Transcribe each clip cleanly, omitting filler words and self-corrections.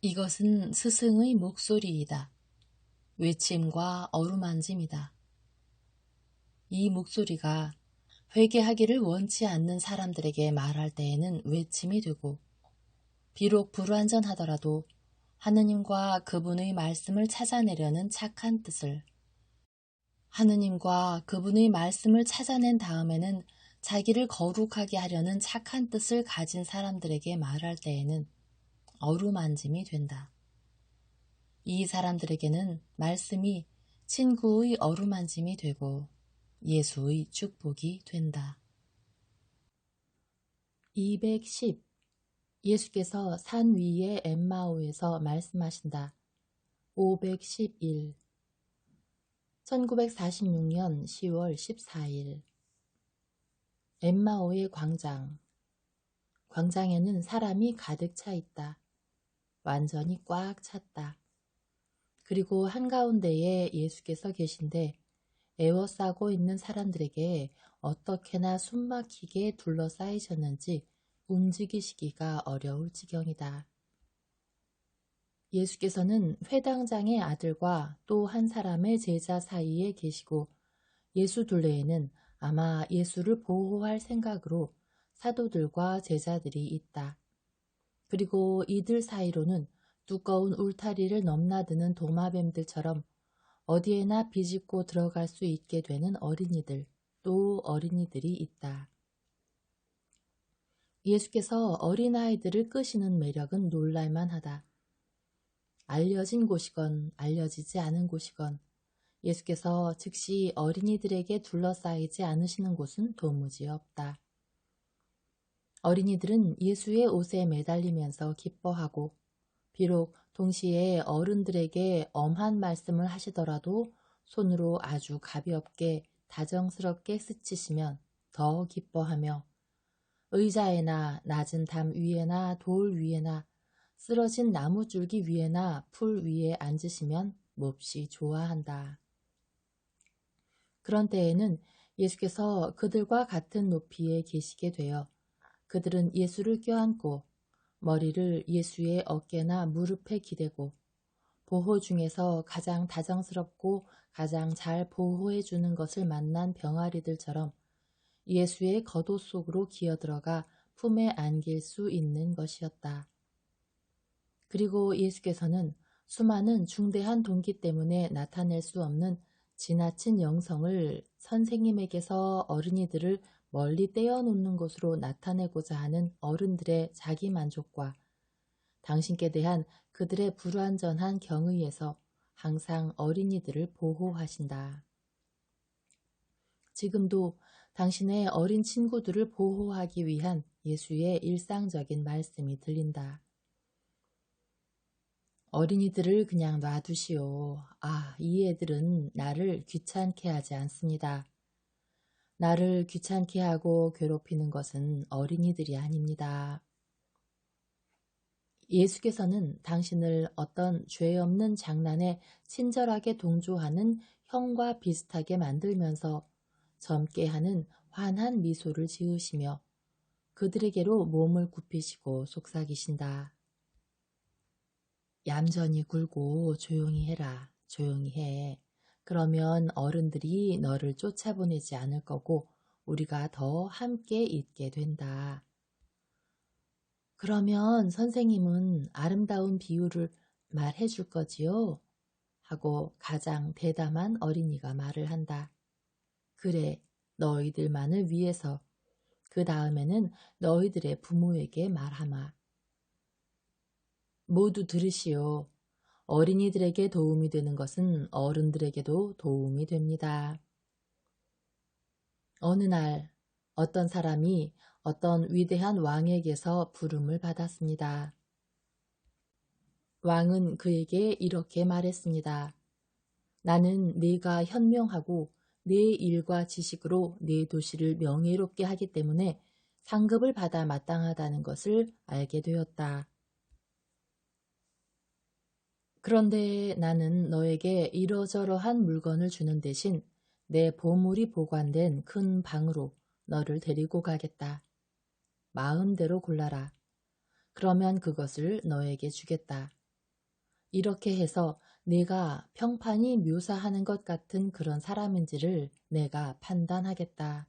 이것은 스승의 목소리이다. 외침과 어루만짐이다. 이 목소리가 회개하기를 원치 않는 사람들에게 말할 때에는 외침이 되고, 비록 불완전하더라도 하느님과 그분의 말씀을 찾아내려는 착한 뜻을, 하느님과 그분의 말씀을 찾아낸 다음에는 자기를 거룩하게 하려는 착한 뜻을 가진 사람들에게 말할 때에는 어루만짐이 된다. 이 사람들에게는 말씀이 친구의 어루만짐이 되고 예수의 축복이 된다. 210. 예수께서 산 위의 엠마오에서 말씀하신다. 511. 1946년 10월 14일. 엠마오의 광장. 광장에는 사람이 가득 차 있다. 완전히 꽉 찼다. 그리고 한가운데에 예수께서 계신데 에워싸고 있는 사람들에게 어떻게나 숨막히게 둘러싸이셨는지 움직이시기가 어려울 지경이다. 예수께서는 회당장의 아들과 또 한 사람의 제자 사이에 계시고 예수 둘레에는 아마 예수를 보호할 생각으로 사도들과 제자들이 있다. 그리고 이들 사이로는 두꺼운 울타리를 넘나드는 도마뱀들처럼 어디에나 비집고 들어갈 수 있게 되는 어린이들, 또 어린이들이 있다. 예수께서 어린아이들을 끄시는 매력은 놀랄만하다. 알려진 곳이건 알려지지 않은 곳이건 예수께서 즉시 어린이들에게 둘러싸이지 않으시는 곳은 도무지 없다. 어린이들은 예수의 옷에 매달리면서 기뻐하고 비록 동시에 어른들에게 엄한 말씀을 하시더라도 손으로 아주 가볍게 다정스럽게 스치시면 더 기뻐하며 의자에나 낮은 담 위에나 돌 위에나 쓰러진 나무줄기 위에나 풀 위에 앉으시면 몹시 좋아한다. 그런 때에는 예수께서 그들과 같은 높이에 계시게 되어 그들은 예수를 껴안고 머리를 예수의 어깨나 무릎에 기대고 보호 중에서 가장 다정스럽고 가장 잘 보호해 주는 것을 만난 병아리들처럼 예수의 겉옷 속으로 기어들어가 품에 안길 수 있는 것이었다. 그리고 예수께서는 수많은 중대한 동기 때문에 나타낼 수 없는 지나친 영성을 선생님에게서 어린이들을 멀리 떼어놓는 것으로 나타내고자 하는 어른들의 자기만족과 당신께 대한 그들의 불완전한 경의에서 항상 어린이들을 보호하신다. 지금도 당신의 어린 친구들을 보호하기 위한 예수의 일상적인 말씀이 들린다. 어린이들을 그냥 놔두시오. 이 애들은 나를 귀찮게 하지 않습니다. 나를 귀찮게 하고 괴롭히는 것은 어린이들이 아닙니다. 예수께서는 당신을 어떤 죄 없는 장난에 친절하게 동조하는 형과 비슷하게 만들면서 젊게 하는 환한 미소를 지으시며 그들에게로 몸을 굽히시고 속삭이신다. 얌전히 굴고 조용히 해라. 조용히 해. 그러면 어른들이 너를 쫓아보내지 않을 거고 우리가 더 함께 있게 된다. 그러면 선생님은 아름다운 비유를 말해 줄 거지요? 하고 가장 대담한 어린이가 말을 한다. 그래, 너희들만을 위해서. 그 다음에는 너희들의 부모에게 말하마. 모두 들으시오. 어린이들에게 도움이 되는 것은 어른들에게도 도움이 됩니다. 어느 날 어떤 사람이 어떤 위대한 왕에게서 부름을 받았습니다. 왕은 그에게 이렇게 말했습니다. 나는 네가 현명하고 네 일과 지식으로 네 도시를 명예롭게 하기 때문에 상급을 받아 마땅하다는 것을 알게 되었다. 그런데 나는 너에게 이러저러한 물건을 주는 대신 내 보물이 보관된 큰 방으로 너를 데리고 가겠다. 마음대로 골라라. 그러면 그것을 너에게 주겠다. 이렇게 해서 내가 평판이 묘사하는 것 같은 그런 사람인지를 내가 판단하겠다.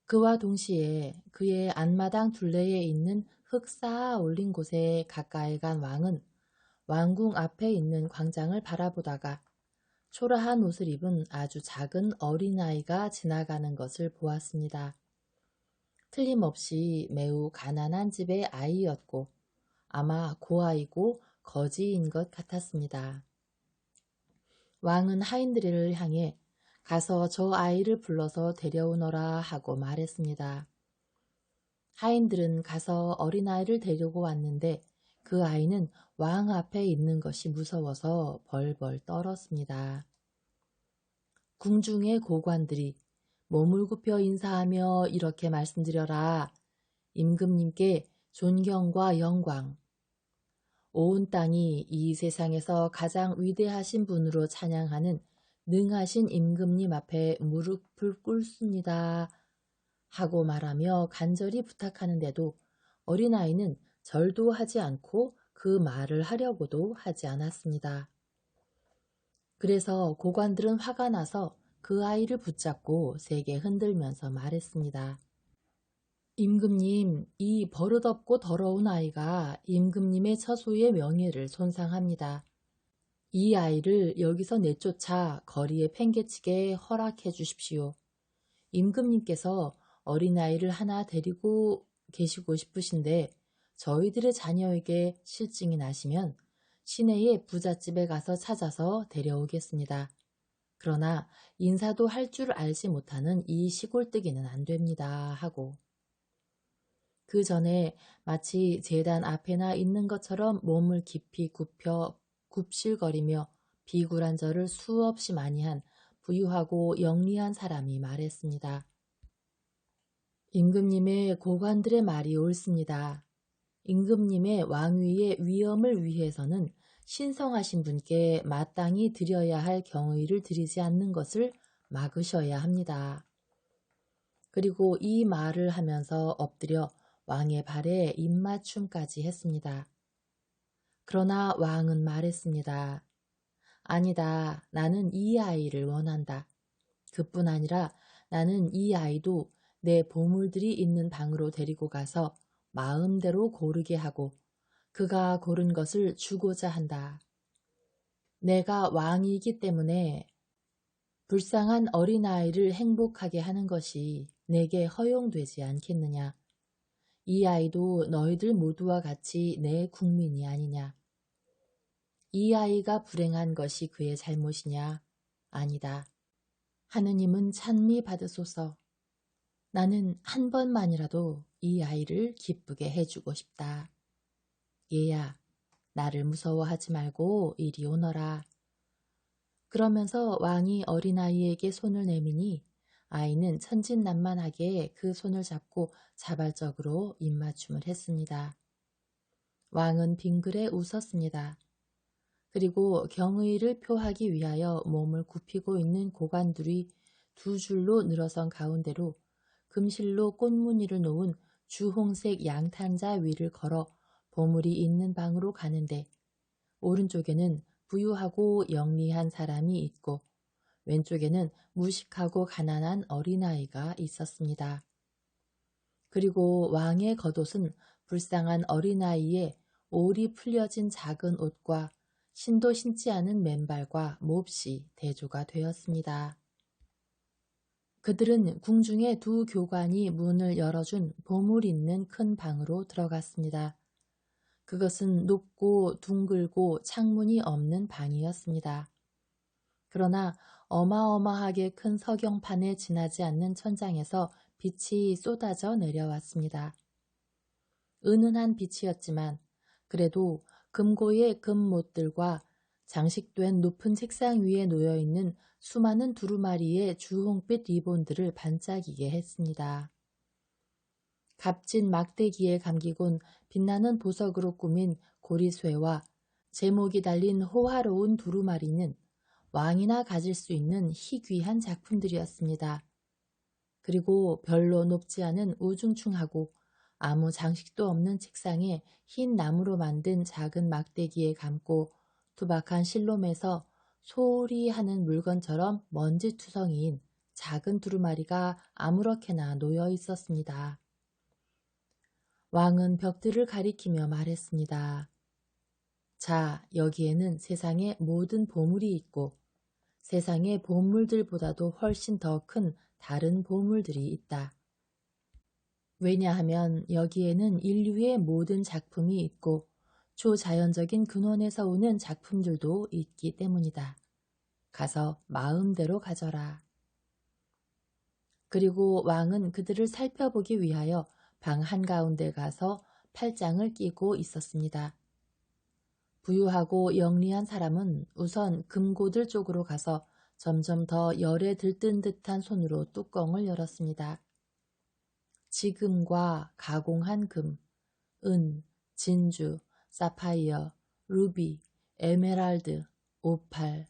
그와 동시에 그의 안마당 둘레에 있는 흙 쌓아 올린 곳에 가까이 간 왕은 왕궁 앞에 있는 광장을 바라보다가 초라한 옷을 입은 아주 작은 어린아이가 지나가는 것을 보았습니다. 틀림없이 매우 가난한 집의 아이였고 아마 고아이고 거지인 것 같았습니다. 왕은 하인들을 향해 가서 저 아이를 불러서 데려오너라 하고 말했습니다. 하인들은 가서 어린아이를 데리고 왔는데 그 아이는 왕 앞에 있는 것이 무서워서 벌벌 떨었습니다. 궁중의 고관들이 몸을 굽혀 인사하며 이렇게 말씀드려라. 임금님께 존경과 영광. 온 땅이 이 세상에서 가장 위대하신 분으로 찬양하는 능하신 임금님 앞에 무릎을 꿇습니다. 하고 말하며 간절히 부탁하는데도 어린아이는 절도 하지 않고 그 말을 하려고도 하지 않았습니다. 그래서 고관들은 화가 나서 그 아이를 붙잡고 세게 흔들면서 말했습니다. 임금님, 이 버릇없고 더러운 아이가 임금님의 처소의 명예를 손상합니다. 이 아이를 여기서 내쫓아 거리에 팽개치게 허락해 주십시오. 임금님께서 어린아이를 하나 데리고 계시고 싶으신데 저희들의 자녀에게 실증이 나시면 시내의 부잣집에 가서 찾아서 데려오겠습니다. 그러나 인사도 할 줄 알지 못하는 이 시골뜨기는 안 됩니다. 하고 그 전에 마치 제단 앞에나 있는 것처럼 몸을 깊이 굽혀 굽실거리며 비굴한 절을 수없이 많이 한 부유하고 영리한 사람이 말했습니다. 임금님의 고관들의 말이 옳습니다. 임금님의 왕위의 위엄을 위해서는 신성하신 분께 마땅히 드려야 할 경의를 드리지 않는 것을 막으셔야 합니다. 그리고 이 말을 하면서 엎드려 왕의 발에 입맞춤까지 했습니다. 그러나 왕은 말했습니다. 아니다. 나는 이 아이를 원한다. 그뿐 아니라 나는 이 아이도 내 보물들이 있는 방으로 데리고 가서 마음대로 고르게 하고 그가 고른 것을 주고자 한다. 내가 왕이기 때문에 불쌍한 어린아이를 행복하게 하는 것이 내게 허용되지 않겠느냐. 이 아이도 너희들 모두와 같이 내 국민이 아니냐. 이 아이가 불행한 것이 그의 잘못이냐? 아니다. 하느님은 찬미 받으소서. 나는 한 번만이라도 이 아이를 기쁘게 해주고 싶다. 얘야, 나를 무서워하지 말고 이리 오너라. 그러면서 왕이 어린아이에게 손을 내미니 아이는 천진난만하게 그 손을 잡고 자발적으로 입맞춤을 했습니다. 왕은 빙그레 웃었습니다. 그리고 경의를 표하기 위하여 몸을 굽히고 있는 고관들이 두 줄로 늘어선 가운데로 금실로 꽃무늬를 놓은 주홍색 양탄자 위를 걸어 보물이 있는 방으로 가는데 오른쪽에는 부유하고 영리한 사람이 있고 왼쪽에는 무식하고 가난한 어린아이가 있었습니다. 그리고 왕의 겉옷은 불쌍한 어린아이의 올이 풀려진 작은 옷과 신도 신지 않은 맨발과 몹시 대조가 되었습니다. 그들은 궁중의 두 교관이 문을 열어준 보물 있는 큰 방으로 들어갔습니다. 그것은 높고 둥글고 창문이 없는 방이었습니다. 그러나 어마어마하게 큰 석영판에 지나지 않는 천장에서 빛이 쏟아져 내려왔습니다. 은은한 빛이었지만 그래도 금고의 금못들과 장식된 높은 책상 위에 놓여있는 수많은 두루마리의 주홍빛 리본들을 반짝이게 했습니다. 값진 막대기에 감기곤 빛나는 보석으로 꾸민 고리쇠와 제목이 달린 호화로운 두루마리는 왕이나 가질 수 있는 희귀한 작품들이었습니다. 그리고 별로 높지 않은 우중충하고 아무 장식도 없는 책상에 흰 나무로 만든 작은 막대기에 감고 투박한 실롬에서 소리 하는 물건처럼 먼지투성이인 작은 두루마리가 아무렇게나 놓여 있었습니다. 왕은 벽들을 가리키며 말했습니다. 자, 여기에는 세상의 모든 보물이 있고 세상의 보물들보다도 훨씬 더 큰 다른 보물들이 있다. 왜냐하면 여기에는 인류의 모든 작품이 있고 초자연적인 근원에서 오는 작품들도 있기 때문이다. 가서 마음대로 가져라. 그리고 왕은 그들을 살펴보기 위하여 방 한가운데 가서 팔짱을 끼고 있었습니다. 부유하고 영리한 사람은 우선 금고들 쪽으로 가서 점점 더 열에 들뜬 듯한 손으로 뚜껑을 열었습니다. 지금과 가공한 금, 은, 진주, 사파이어, 루비, 에메랄드, 오팔,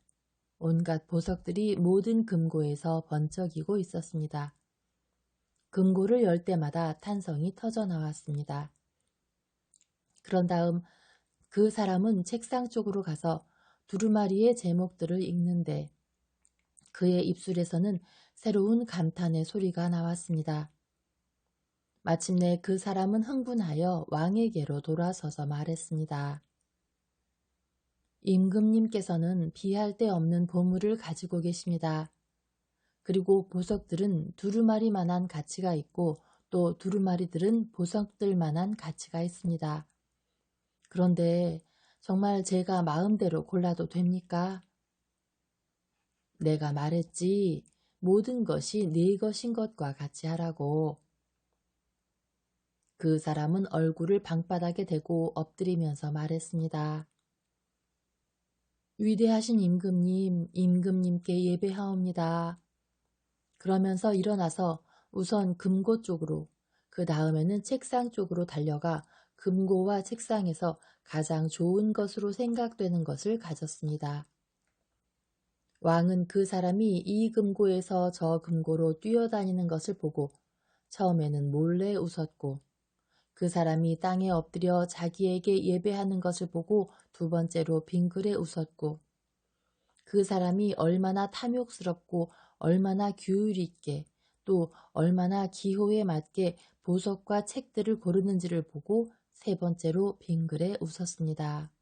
온갖 보석들이 모든 금고에서 번쩍이고 있었습니다. 금고를 열 때마다 탄성이 터져 나왔습니다. 그런 다음 그 사람은 책상 쪽으로 가서 두루마리의 제목들을 읽는데 그의 입술에서는 새로운 감탄의 소리가 나왔습니다. 마침내 그 사람은 흥분하여 왕에게로 돌아서서 말했습니다. 임금님께서는 비할 데 없는 보물을 가지고 계십니다. 그리고 보석들은 두루마리만한 가치가 있고 또 두루마리들은 보석들만한 가치가 있습니다. 그런데 정말 제가 마음대로 골라도 됩니까? 내가 말했지 모든 것이 네 것인 것과 같이 하라고. 그 사람은 얼굴을 방바닥에 대고 엎드리면서 말했습니다. 위대하신 임금님, 임금님께 예배하옵니다. 그러면서 일어나서 우선 금고 쪽으로, 그 다음에는 책상 쪽으로 달려가 금고와 책상에서 가장 좋은 것으로 생각되는 것을 가졌습니다. 왕은 그 사람이 이 금고에서 저 금고로 뛰어다니는 것을 보고 처음에는 몰래 웃었고 그 사람이 땅에 엎드려 자기에게 예배하는 것을 보고 두 번째로 빙그레 웃었고 그 사람이 얼마나 탐욕스럽고 얼마나 규율 있게 또 얼마나 기호에 맞게 보석과 책들을 고르는지를 보고 세 번째로 빙그레 웃었습니다.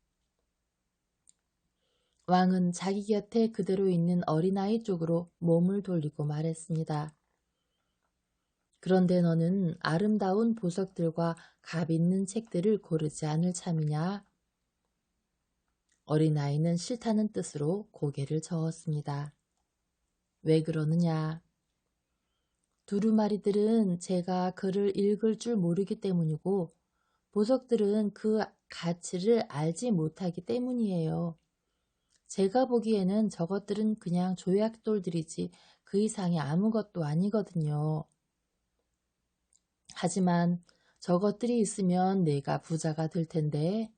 왕은 자기 곁에 그대로 있는 어린아이 쪽으로 몸을 돌리고 말했습니다. 그런데 너는 아름다운 보석들과 값 있는 책들을 고르지 않을 참이냐? 어린아이는 싫다는 뜻으로 고개를 저었습니다. 왜 그러느냐? 두루마리들은 제가 글을 읽을 줄 모르기 때문이고 보석들은 그 가치를 알지 못하기 때문이에요. 제가 보기에는 저것들은 그냥 조약돌들이지 그 이상이 아무것도 아니거든요. 하지만 저것들이 있으면 내가 부자가 될 텐데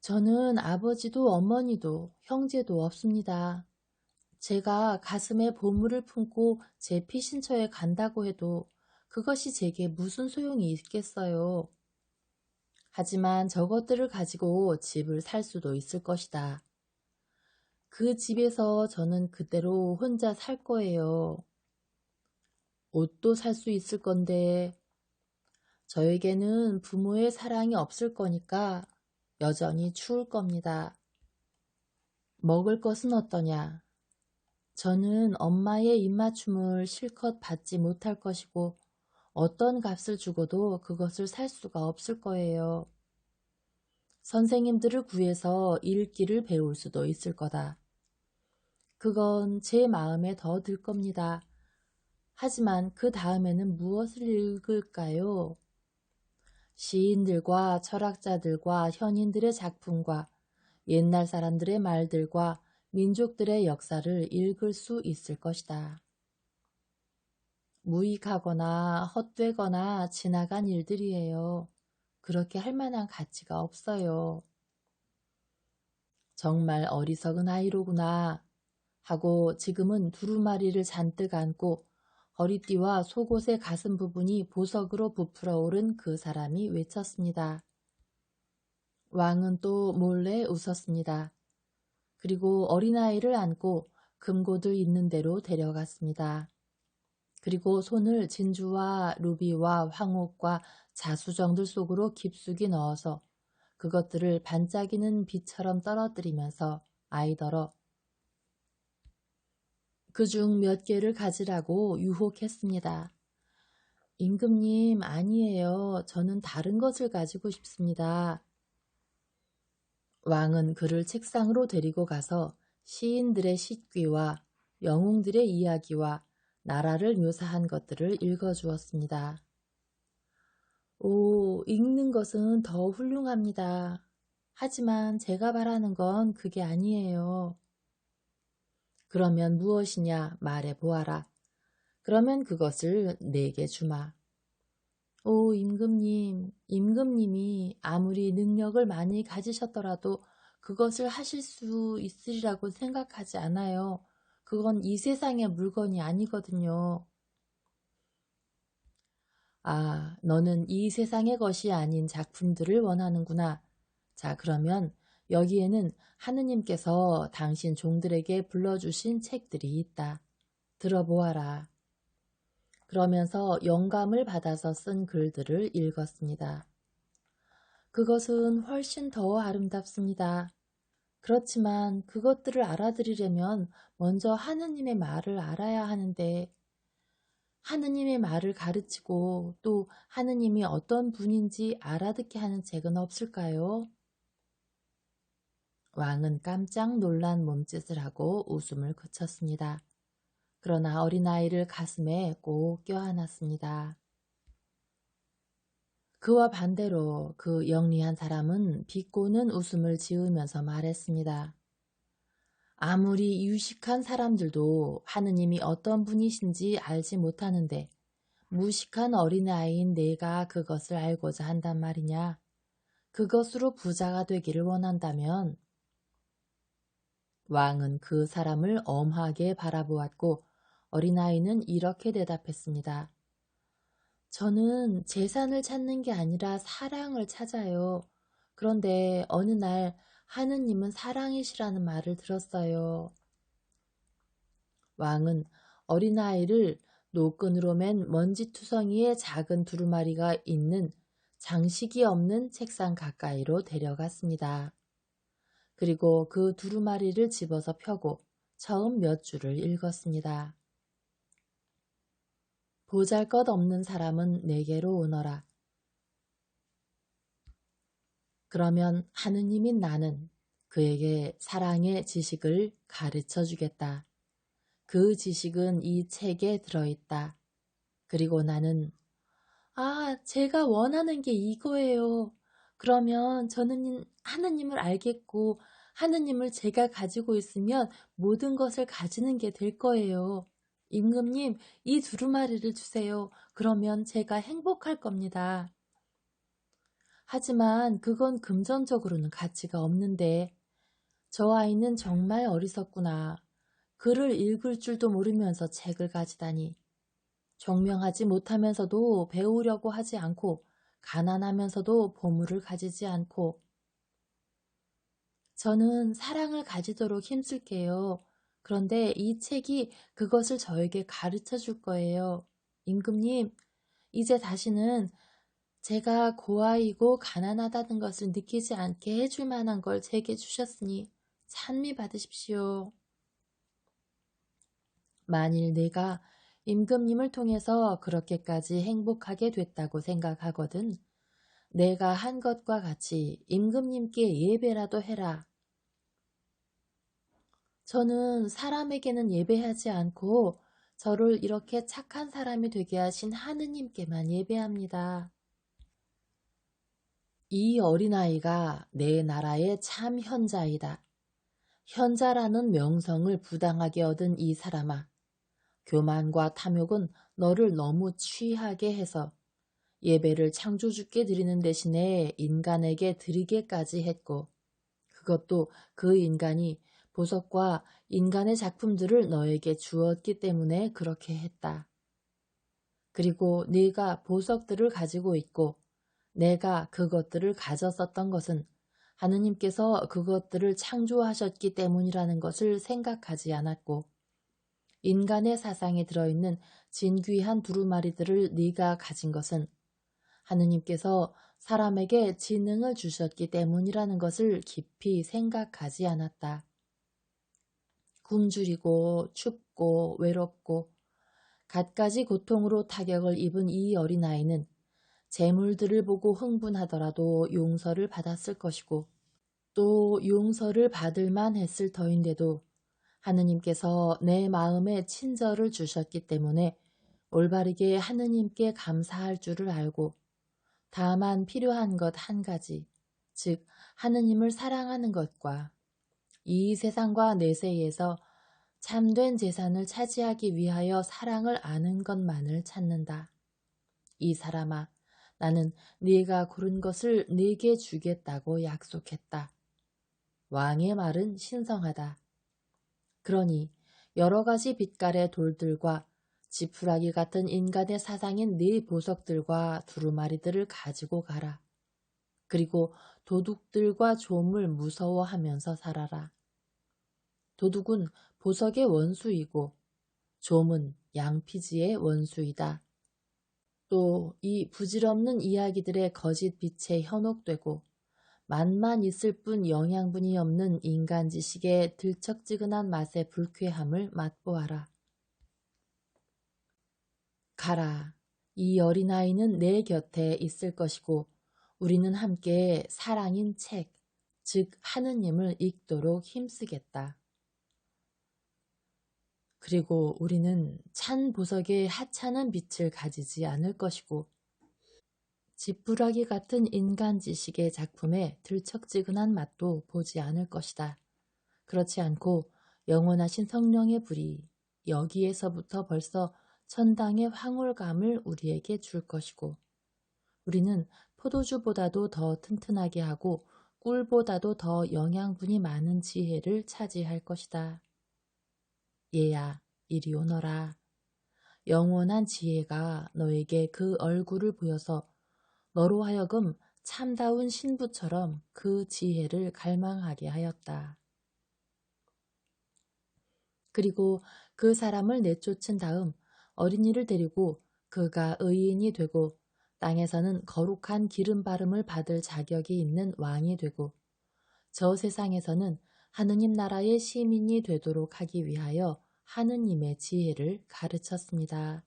저는 아버지도 어머니도 형제도 없습니다. 제가 가슴에 보물을 품고 제 피신처에 간다고 해도 그것이 제게 무슨 소용이 있겠어요. 하지만 저것들을 가지고 집을 살 수도 있을 것이다. 그 집에서 저는 그대로 혼자 살 거예요. 옷도 살 수 있을 건데 저에게는 부모의 사랑이 없을 거니까 여전히 추울 겁니다. 먹을 것은 어떠냐? 저는 엄마의 입맞춤을 실컷 받지 못할 것이고 어떤 값을 주고도 그것을 살 수가 없을 거예요. 선생님들을 구해서 읽기를 배울 수도 있을 거다. 그건 제 마음에 더 들 겁니다. 하지만 그 다음에는 무엇을 읽을까요? 시인들과 철학자들과 현인들의 작품과 옛날 사람들의 말들과 민족들의 역사를 읽을 수 있을 것이다. 무익하거나 헛되거나 지나간 일들이에요. 그렇게 할 만한 가치가 없어요. 정말 어리석은 아이로구나 하고 지금은 두루마리를 잔뜩 안고 허리띠와 속옷의 가슴 부분이 보석으로 부풀어 오른 그 사람이 외쳤습니다. 왕은 또 몰래 웃었습니다. 그리고 어린아이를 안고 금고들 있는 데로 데려갔습니다. 그리고 손을 진주와 루비와 황옥과 자수정들 속으로 깊숙이 넣어서 그것들을 반짝이는 빛처럼 떨어뜨리면서 아이더러 그중 몇 개를 가지라고 유혹했습니다. 임금님, 아니에요. 저는 다른 것을 가지고 싶습니다. 왕은 그를 책상으로 데리고 가서 시인들의 시귀와 영웅들의 이야기와 나라를 묘사한 것들을 읽어주었습니다. 오, 읽는 것은 더 훌륭합니다. 하지만 제가 바라는 건 그게 아니에요. 그러면 무엇이냐 말해보아라. 그러면 그것을 내게 주마. 오, 임금님이 아무리 능력을 많이 가지셨더라도 그것을 하실 수 있으리라고 생각하지 않아요. 그건 이 세상의 물건이 아니거든요. 아, 너는 이 세상의 것이 아닌 작품들을 원하는구나. 자, 그러면 여기에는 하느님께서 당신 종들에게 불러주신 책들이 있다. 들어보아라. 그러면서 영감을 받아서 쓴 글들을 읽었습니다. 그것은 훨씬 더 아름답습니다. 그렇지만 그것들을 알아들으려면 먼저 하느님의 말을 알아야 하는데 하느님의 말을 가르치고 또 하느님이 어떤 분인지 알아듣게 하는 책은 없을까요? 왕은 깜짝 놀란 몸짓을 하고 웃음을 그쳤습니다. 그러나 어린아이를 가슴에 꼭 껴안았습니다. 그와 반대로 그 영리한 사람은 비꼬는 웃음을 지으면서 말했습니다. 아무리 유식한 사람들도 하느님이 어떤 분이신지 알지 못하는데 무식한 어린아이인 내가 그것을 알고자 한단 말이냐. 그것으로 부자가 되기를 원한다면 왕은 그 사람을 엄하게 바라보았고 어린아이는 이렇게 대답했습니다. 저는 재산을 찾는 게 아니라 사랑을 찾아요. 그런데 어느 날 하느님은 사랑이시라는 말을 들었어요. 왕은 어린아이를 노끈으로 맨 먼지투성이의 작은 두루마리가 있는 장식이 없는 책상 가까이로 데려갔습니다. 그리고 그 두루마리를 집어서 펴고 처음 몇 줄을 읽었습니다. 보잘것없는 사람은 내게로 오너라. 그러면 하느님인 나는 그에게 사랑의 지식을 가르쳐 주겠다. 그 지식은 이 책에 들어있다. 그리고 나는 제가 원하는 게 이거예요. 그러면 저는 하느님을 알겠고 하느님을 제가 가지고 있으면 모든 것을 가지는 게 될 거예요. 임금님, 이 두루마리를 주세요. 그러면 제가 행복할 겁니다. 하지만 그건 금전적으로는 가치가 없는데 저 아이는 정말 어리석구나. 글을 읽을 줄도 모르면서 책을 가지다니. 총명하지 못하면서도 배우려고 하지 않고 가난하면서도 보물을 가지지 않고 저는 사랑을 가지도록 힘쓸게요. 그런데 이 책이 그것을 저에게 가르쳐 줄 거예요. 임금님, 이제 다시는 제가 고아이고 가난하다는 것을 느끼지 않게 해줄 만한 걸 제게 주셨으니 찬미 받으십시오. 만일 내가 임금님을 통해서 그렇게까지 행복하게 됐다고 생각하거든 내가 한 것과 같이 임금님께 예배라도 해라. 저는 사람에게는 예배하지 않고 저를 이렇게 착한 사람이 되게 하신 하느님께만 예배합니다. 이 어린아이가 내 나라의 참 현자이다. 현자라는 명성을 부당하게 얻은 이 사람아. 교만과 탐욕은 너를 너무 취하게 해서 예배를 창조주께 드리는 대신에 인간에게 드리게까지 했고 그것도 그 인간이 보석과 인간의 작품들을 너에게 주었기 때문에 그렇게 했다. 그리고 네가 보석들을 가지고 있고 내가 그것들을 가졌었던 것은 하느님께서 그것들을 창조하셨기 때문이라는 것을 생각하지 않았고 인간의 사상에 들어있는 진귀한 두루마리들을 네가 가진 것은 하느님께서 사람에게 지능을 주셨기 때문이라는 것을 깊이 생각하지 않았다. 굶주리고 춥고 외롭고 갖가지 고통으로 타격을 입은 이 어린아이는 재물들을 보고 흥분하더라도 용서를 받았을 것이고 또 용서를 받을 만했을 터인데도 하느님께서 내 마음에 친절을 주셨기 때문에 올바르게 하느님께 감사할 줄을 알고 다만 필요한 것 한 가지, 즉 하느님을 사랑하는 것과 이 세상과 내세에서 참된 재산을 차지하기 위하여 사랑을 아는 것만을 찾는다. 이 사람아, 나는 네가 고른 것을 네게 주겠다고 약속했다. 왕의 말은 신성하다. 그러니 여러 가지 빛깔의 돌들과 지푸라기 같은 인간의 사상인 네 보석들과 두루마리들을 가지고 가라. 그리고 도둑들과 좀을 무서워하면서 살아라. 도둑은 보석의 원수이고 좀은 양피지의 원수이다. 또 이 부질없는 이야기들의 거짓 빛에 현혹되고 맛만 있을 뿐 영양분이 없는 인간 지식의 들쩍지근한 맛의 불쾌함을 맛보아라. 가라. 이 어린아이는 내 곁에 있을 것이고 우리는 함께 사랑인 책, 즉 하느님을 읽도록 힘쓰겠다. 그리고 우리는 찬 보석에 하찮은 빛을 가지지 않을 것이고 지푸라기 같은 인간 지식의 작품에 들척지근한 맛도 보지 않을 것이다. 그렇지 않고 영원하신 성령의 불이 여기에서부터 벌써 천당의 황홀감을 우리에게 줄 것이고 우리는 포도주보다도 더 튼튼하게 하고 꿀보다도 더 영양분이 많은 지혜를 차지할 것이다. 얘야, 이리 오너라. 영원한 지혜가 너에게 그 얼굴을 보여서 너로 하여금 참다운 신부처럼 그 지혜를 갈망하게 하였다. 그리고 그 사람을 내쫓은 다음 어린이를 데리고 그가 의인이 되고 땅에서는 거룩한 기름 바름을 받을 자격이 있는 왕이 되고 저 세상에서는 하느님 나라의 시민이 되도록 하기 위하여 하느님의 지혜를 가르쳤습니다.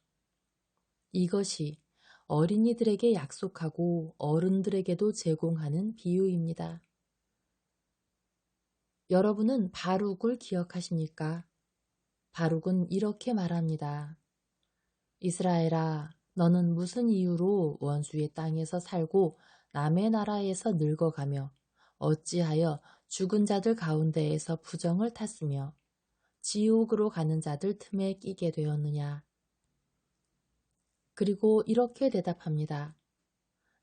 이것이 어린이들에게 약속하고 어른들에게도 제공하는 비유입니다. 여러분은 바룩을 기억하십니까? 바룩은 이렇게 말합니다. 이스라엘아, 너는 무슨 이유로 원수의 땅에서 살고 남의 나라에서 늙어가며 어찌하여 죽은 자들 가운데에서 부정을 탔으며 지옥으로 가는 자들 틈에 끼게 되었느냐? 그리고 이렇게 대답합니다.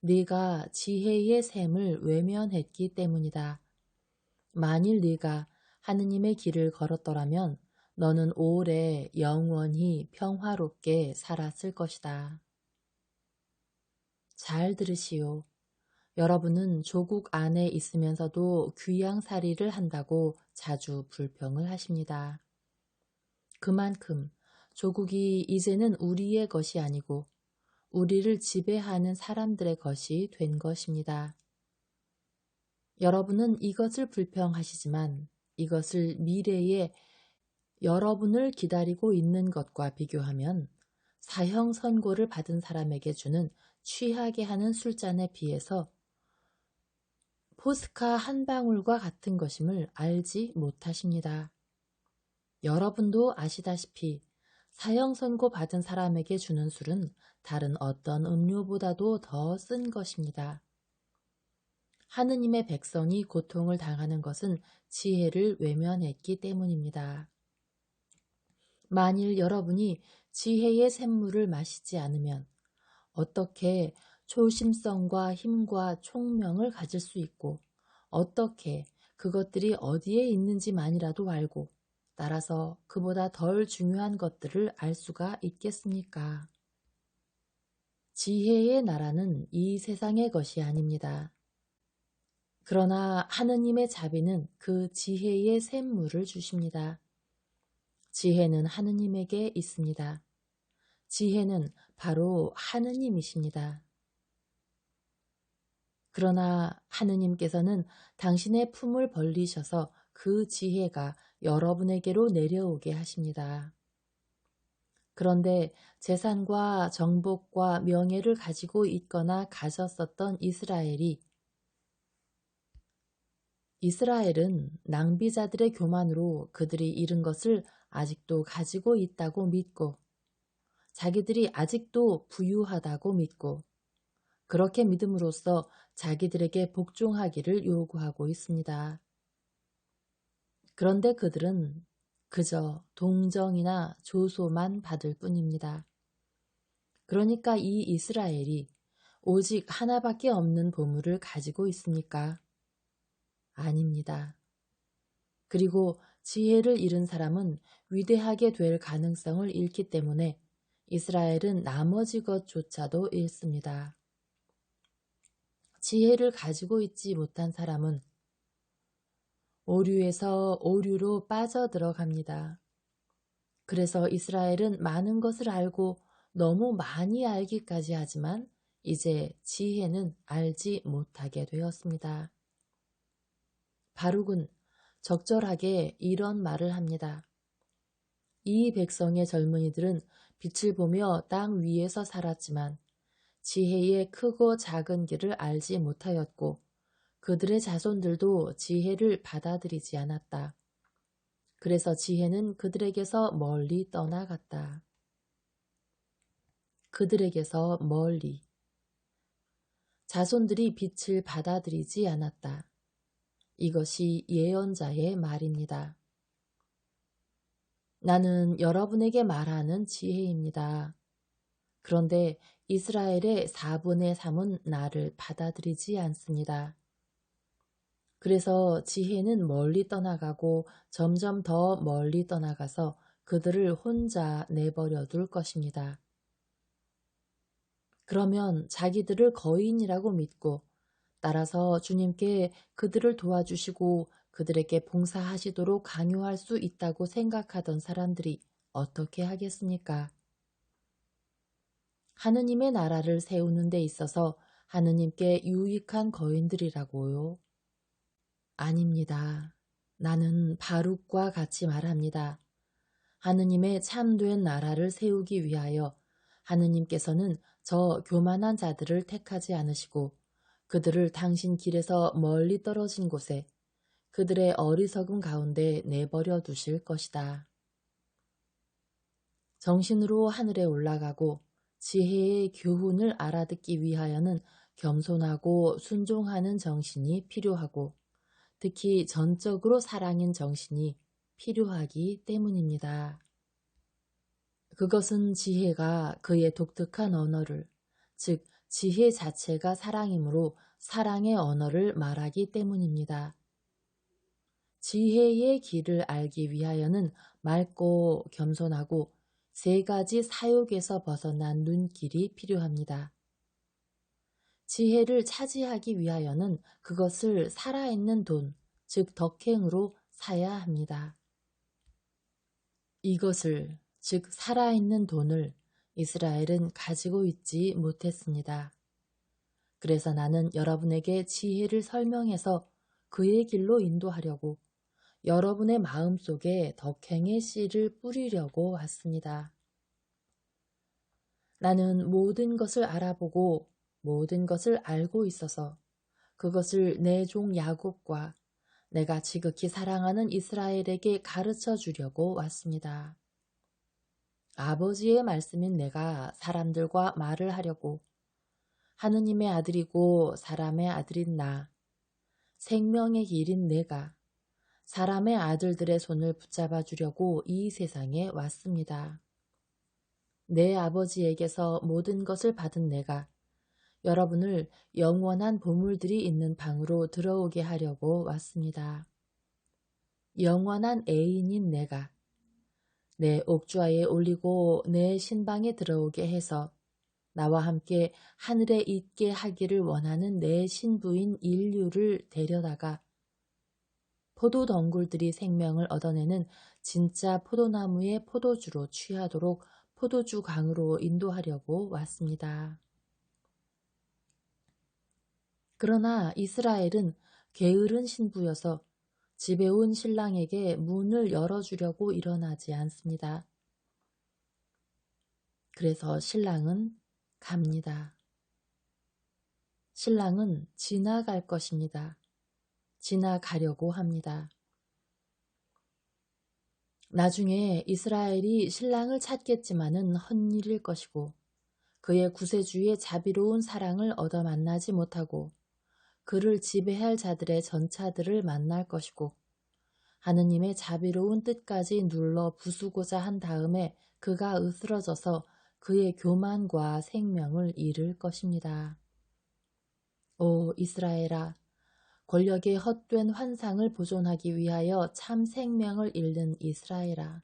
네가 지혜의 샘을 외면했기 때문이다. 만일 네가 하느님의 길을 걸었더라면 너는 오래 영원히 평화롭게 살았을 것이다. 잘 들으시오. 여러분은 조국 안에 있으면서도 귀양살이를 한다고 자주 불평을 하십니다. 그만큼 조국이 이제는 우리의 것이 아니고 우리를 지배하는 사람들의 것이 된 것입니다. 여러분은 이것을 불평하시지만 이것을 미래에 여러분을 기다리고 있는 것과 비교하면 사형 선고를 받은 사람에게 주는 취하게 하는 술잔에 비해서 포스카 한 방울과 같은 것임을 알지 못하십니다. 여러분도 아시다시피 사형 선고 받은 사람에게 주는 술은 다른 어떤 음료보다도 더 쓴 것입니다. 하느님의 백성이 고통을 당하는 것은 지혜를 외면했기 때문입니다. 만일 여러분이 지혜의 샘물을 마시지 않으면 어떻게 초심성과 힘과 총명을 가질 수 있고 어떻게 그것들이 어디에 있는지만이라도 알고 따라서 그보다 덜 중요한 것들을 알 수가 있겠습니까? 지혜의 나라는 이 세상의 것이 아닙니다. 그러나 하느님의 자비는 그 지혜의 샘물을 주십니다. 지혜는 하느님에게 있습니다. 지혜는 바로 하느님이십니다. 그러나 하느님께서는 당신의 품을 벌리셔서 그 지혜가 여러분에게로 내려오게 하십니다. 그런데 재산과 정복과 명예를 가지고 있거나 가졌었던 이스라엘은 낭비자들의 교만으로 그들이 잃은 것을 아직도 가지고 있다고 믿고 자기들이 아직도 부유하다고 믿고 그렇게 믿음으로써 자기들에게 복종하기를 요구하고 있습니다. 그런데 그들은 그저 동정이나 조소만 받을 뿐입니다. 그러니까 이 이스라엘이 오직 하나밖에 없는 보물을 가지고 있습니까? 아닙니다. 그리고 지혜를 잃은 사람은 위대하게 될 가능성을 잃기 때문에 이스라엘은 나머지 것조차도 잃습니다. 지혜를 가지고 있지 못한 사람은 오류에서 오류로 빠져들어갑니다. 그래서 이스라엘은 많은 것을 알고 너무 많이 알기까지 하지만 이제 지혜는 알지 못하게 되었습니다. 바룩은 적절하게 이런 말을 합니다. 이 백성의 젊은이들은 빛을 보며 땅 위에서 살았지만 지혜의 크고 작은 길을 알지 못하였고 그들의 자손들도 지혜를 받아들이지 않았다. 그래서 지혜는 그들에게서 멀리 떠나갔다. 그들에게서 멀리. 자손들이 빛을 받아들이지 않았다. 이것이 예언자의 말입니다. 나는 여러분에게 말하는 지혜입니다. 그런데 이스라엘의 4분의 3은 나를 받아들이지 않습니다. 그래서 지혜는 멀리 떠나가고 점점 더 멀리 떠나가서 그들을 혼자 내버려 둘 것입니다. 그러면 자기들을 거인이라고 믿고 따라서 주님께 그들을 도와주시고 그들에게 봉사하시도록 강요할 수 있다고 생각하던 사람들이 어떻게 하겠습니까? 하느님의 나라를 세우는 데 있어서 하느님께 유익한 거인들이라고요? 아닙니다. 나는 바룩과 같이 말합니다. 하느님의 참된 나라를 세우기 위하여 하느님께서는 저 교만한 자들을 택하지 않으시고 그들을 당신 길에서 멀리 떨어진 곳에 그들의 어리석음 가운데 내버려 두실 것이다. 정신으로 하늘에 올라가고 지혜의 교훈을 알아듣기 위하여는 겸손하고 순종하는 정신이 필요하고 특히 전적으로 사랑인 정신이 필요하기 때문입니다. 그것은 지혜가 그의 독특한 언어를, 즉 지혜 자체가 사랑이므로 사랑의 언어를 말하기 때문입니다. 지혜의 길을 알기 위하여는 맑고 겸손하고 3가지 사욕에서 벗어난 눈길이 필요합니다. 지혜를 차지하기 위하여는 그것을 살아있는 돈, 즉 덕행으로 사야 합니다. 이것을, 즉 살아있는 돈을 이스라엘은 가지고 있지 못했습니다. 그래서 나는 여러분에게 지혜를 설명해서 그의 길로 인도하려고 여러분의 마음속에 덕행의 씨를 뿌리려고 왔습니다. 나는 모든 것을 알아보고 모든 것을 알고 있어서 그것을 내 종 야곱과 내가 지극히 사랑하는 이스라엘에게 가르쳐 주려고 왔습니다. 아버지의 말씀인 내가 사람들과 말을 하려고 하느님의 아들이고 사람의 아들인 나, 생명의 길인 내가 사람의 아들들의 손을 붙잡아 주려고 이 세상에 왔습니다. 내 아버지에게서 모든 것을 받은 내가 여러분을 영원한 보물들이 있는 방으로 들어오게 하려고 왔습니다. 영원한 애인인 내가 내 옥좌에 올리고 내 신방에 들어오게 해서 나와 함께 하늘에 있게 하기를 원하는 내 신부인 인류를 데려다가 포도 덩굴들이 생명을 얻어내는 진짜 포도나무의 포도주로 취하도록 포도주 강으로 인도하려고 왔습니다. 그러나 이스라엘은 게으른 신부여서 집에 온 신랑에게 문을 열어주려고 일어나지 않습니다. 그래서 신랑은 갑니다. 신랑은 지나갈 것입니다. 지나가려고 합니다. 나중에 이스라엘이 신랑을 찾겠지만은 헛일일 것이고 그의 구세주의 자비로운 사랑을 얻어 만나지 못하고 그를 지배할 자들의 전차들을 만날 것이고 하느님의 자비로운 뜻까지 눌러 부수고자 한 다음에 그가 으스러져서 그의 교만과 생명을 잃을 것입니다. 오 이스라엘아, 권력의 헛된 환상을 보존하기 위하여 참 생명을 잃는 이스라엘아.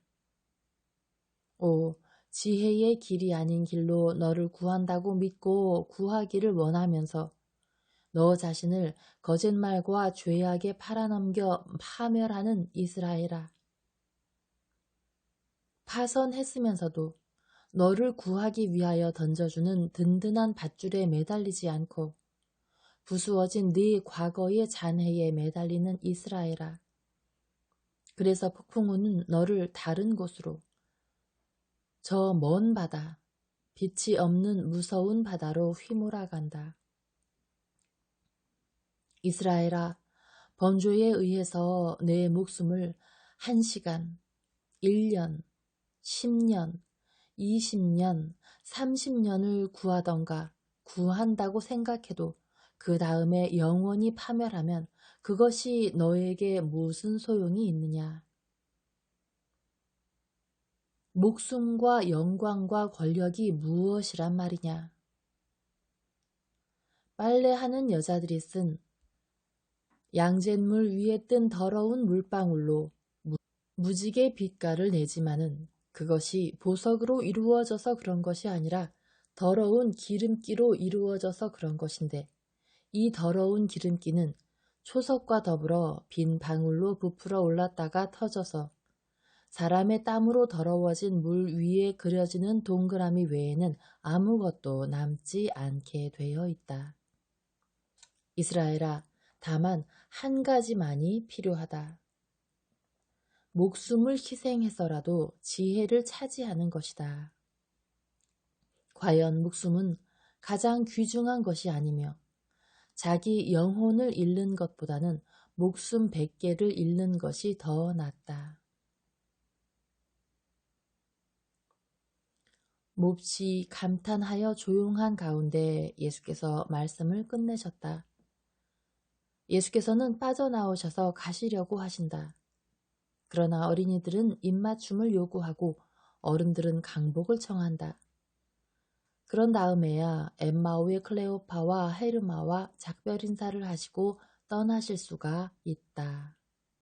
오 지혜의 길이 아닌 길로 너를 구한다고 믿고 구하기를 원하면서 너 자신을 거짓말과 죄악에 팔아넘겨 파멸하는 이스라엘아. 파선했으면서도 너를 구하기 위하여 던져주는 든든한 밧줄에 매달리지 않고 부수어진 네 과거의 잔해에 매달리는 이스라엘아. 그래서 폭풍우는 너를 다른 곳으로 저 먼 바다, 빛이 없는 무서운 바다로 휘몰아간다. 이스라엘아, 범죄에 의해서 내 목숨을 1시간, 1년, 10년, 20년, 30년을 구하던가 구한다고 생각해도 그 다음에 영원히 파멸하면 그것이 너에게 무슨 소용이 있느냐. 목숨과 영광과 권력이 무엇이란 말이냐. 빨래하는 여자들이 쓴 양잿물 위에 뜬 더러운 물방울로 무지개 빛깔을 내지만은 그것이 보석으로 이루어져서 그런 것이 아니라 더러운 기름기로 이루어져서 그런 것인데 이 더러운 기름기는 초석과 더불어 빈 방울로 부풀어 올랐다가 터져서 사람의 땀으로 더러워진 물 위에 그려지는 동그라미 외에는 아무것도 남지 않게 되어 있다. 이스라엘아, 다만 한 가지만이 필요하다. 목숨을 희생해서라도 지혜를 차지하는 것이다. 과연 목숨은 가장 귀중한 것이 아니며 자기 영혼을 잃는 것보다는 목숨 100개를 잃는 것이 더 낫다. 몹시 감탄하여 조용한 가운데 예수께서 말씀을 끝내셨다. 예수께서는 빠져나오셔서 가시려고 하신다. 그러나 어린이들은 입맞춤을 요구하고 어른들은 강복을 청한다. 그런 다음에야 엠마오의 클레오파와 헤르마와 작별 인사를 하시고 떠나실 수가 있다.